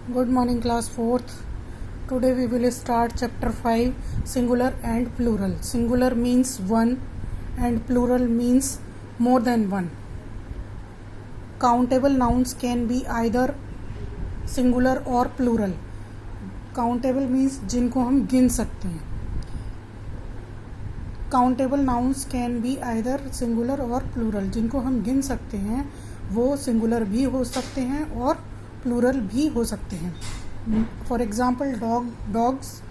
Good morning, class 4th. Today we will start chapter 5, singular and plural. Singular means one and plural means more than one. Countable nouns can be either singular or plural. Countable means जिनको हम गिन सकते हैं. Countable nouns can be either singular or plural. जिनको हम गिन सकते हैं वो singular भी हो सकते हैं और प्लूरल भी हो सकते हैं. For example dogs,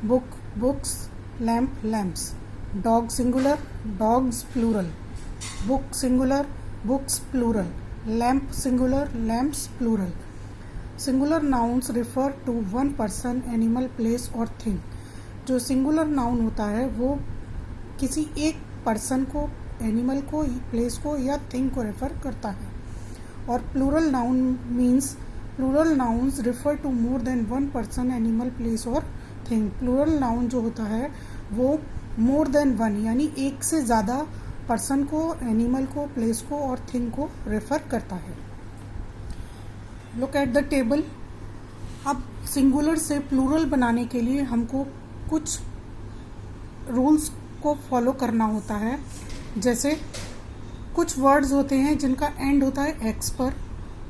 books, lamps. Dog singular, dogs plural. Book singular, books plural. Lamp singular, lamps plural. Singular nouns refer to one person, animal, place और थिंग. जो सिंगुलर नाउन होता है वो किसी एक पर्सन को, एनिमल को, प्लेस को या थिंग को रेफर करता है. और plural noun means plural nouns refer to more than one person, animal, place और थिंग. प्लूरल नाउन जो होता है वो मोर देन वन यानी एक से ज़्यादा पर्सन को, एनिमल को, प्लेस को और थिंग को रेफर करता है. Look at the table. अब सिंगुलर से प्लूरल बनाने के लिए हमको कुछ रूल्स को फॉलो करना होता है. जैसे कुछ वर्ड्स होते हैं जिनका एंड होता है एक्स पर,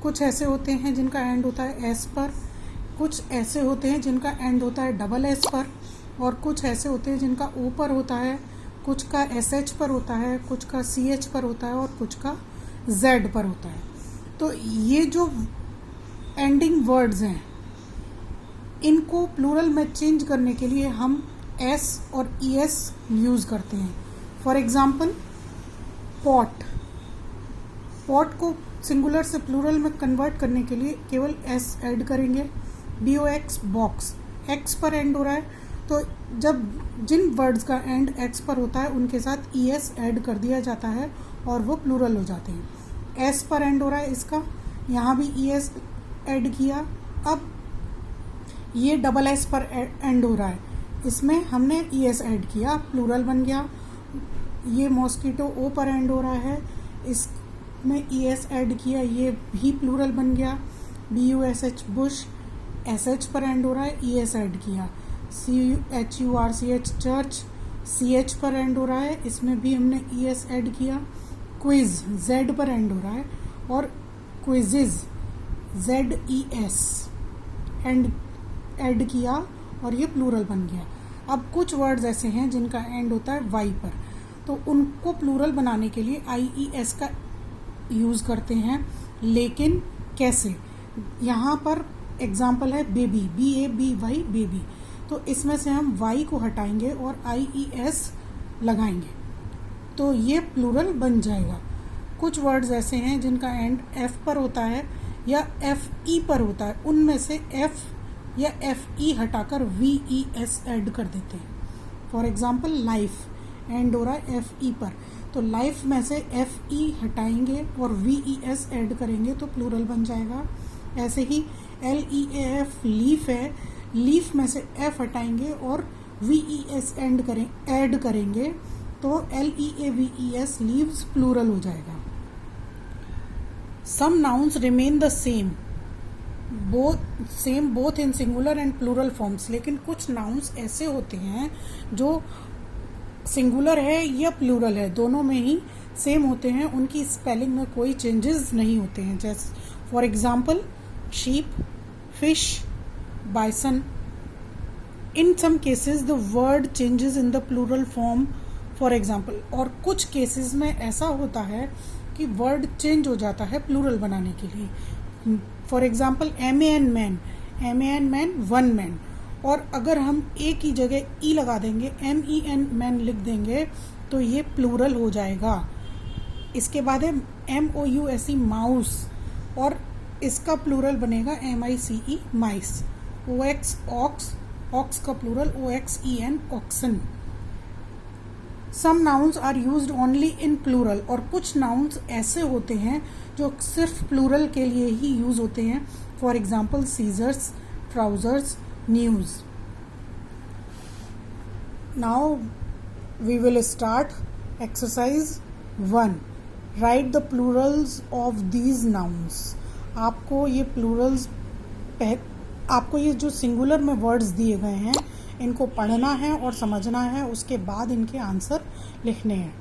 कुछ ऐसे होते हैं जिनका एंड होता है एस पर, कुछ ऐसे होते हैं जिनका एंड होता है डबल एस पर, और कुछ ऐसे होते हैं जिनका ओ पर होता है, कुछ का एस एच पर होता है, कुछ का सी एच पर होता है और कुछ का जेड पर होता है. तो ये जो एंडिंग वर्ड्स हैं इनको प्लूरल में चेंज करने के लिए हम एस और ई एस यूज़ करते हैं. For example pot. पॉट को सिंगुलर से प्लूरल में कन्वर्ट करने के लिए केवल एस ऐड करेंगे. BOX बॉक्स, एक्स पर एंड हो रहा है तो जब जिन वर्ड्स का एंड एक्स पर होता है उनके साथ ES ऐड कर दिया जाता है और वो प्लूरल हो जाते हैं. एस पर एंड हो रहा है इसका, यहाँ भी ES ऐड किया. अब ये डबल एस पर एंड हो रहा है, इसमें हमने ES ऐड किया, प्लूरल बन गया. ये मॉस्किटो ओ पर एंड हो रहा है, इसमें ES ऐड किया, ये भी प्लूरल बन गया. BUSH बुश, SH पर एंड हो रहा है, ES ऐड किया. CHURCH चर्च, CH पर एंड हो रहा है, इसमें भी हमने ES ऐड किया. क्विज Z पर एंड हो रहा है और क्विजिज ZES ऐड किया और ये प्लूरल बन गया. अब कुछ वर्ड्स ऐसे हैं जिनका एंड होता है Y पर, तो उनको प्लूरल बनाने के लिए IES का यूज़ करते हैं. लेकिन कैसे? यहाँ पर एग्जाम्पल है बेबी, BABY बेबी. तो इसमें से हम Y को हटाएंगे और IES लगाएंगे तो ये प्लूरल बन जाएगा. कुछ वर्ड्स ऐसे हैं जिनका एंड F पर होता है या FE पर होता है, उनमें से F या FE हटाकर VES ऐड कर देते हैं. फॉर एग्जाम्पल लाइफ एंड हो रहा है FE पर, तो लाइफ में से FE हटाएंगे और VES ऐड करेंगे तो प्लूरल बन जाएगा. ऐसे ही LEAF लीफ है, लीफ में से F हटाएंगे और VES ऐड करेंगे तो LEAVES लीव्स प्लूरल हो जाएगा. Some nouns remain the same both in singular and plural forms. लेकिन कुछ नाउन्स ऐसे होते हैं जो सिंगुलर है या प्लूरल है, दोनों में ही सेम होते हैं, उनकी स्पेलिंग में कोई चेंजेस नहीं होते हैं. जैसे for example sheep, fish, bison. In some cases the word changes in the plural form for example. और कुछ केसेस में ऐसा होता है कि वर्ड चेंज हो जाता है प्लूरल बनाने के लिए. For example MAN man, one man. और अगर हम ए की जगह ई लगा देंगे, MEN मैन लिख देंगे तो ये प्लूरल हो जाएगा. इसके बाद है MOUSE माउस और इसका प्लूरल बनेगा MICE माइस. OX ऑक्स का plural OXEN oxen. Some nouns are used only in plural. और कुछ नाउन्स ऐसे होते हैं जो सिर्फ प्लूरल के लिए ही यूज होते हैं. For example scissors, trousers, news. Now we will start exercise 1. Write the plurals of these nouns. आपको ये plurals आपको ये जो सिंगुलर में वर्ड्स दिए गए हैं इनको पढ़ना है और समझना है, उसके बाद इनके आंसर लिखने हैं।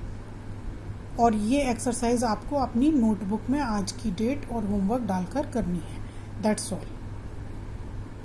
और ये एक्सरसाइज आपको अपनी नोटबुक में आज की डेट और होमवर्क डालकर करनी है। That's all.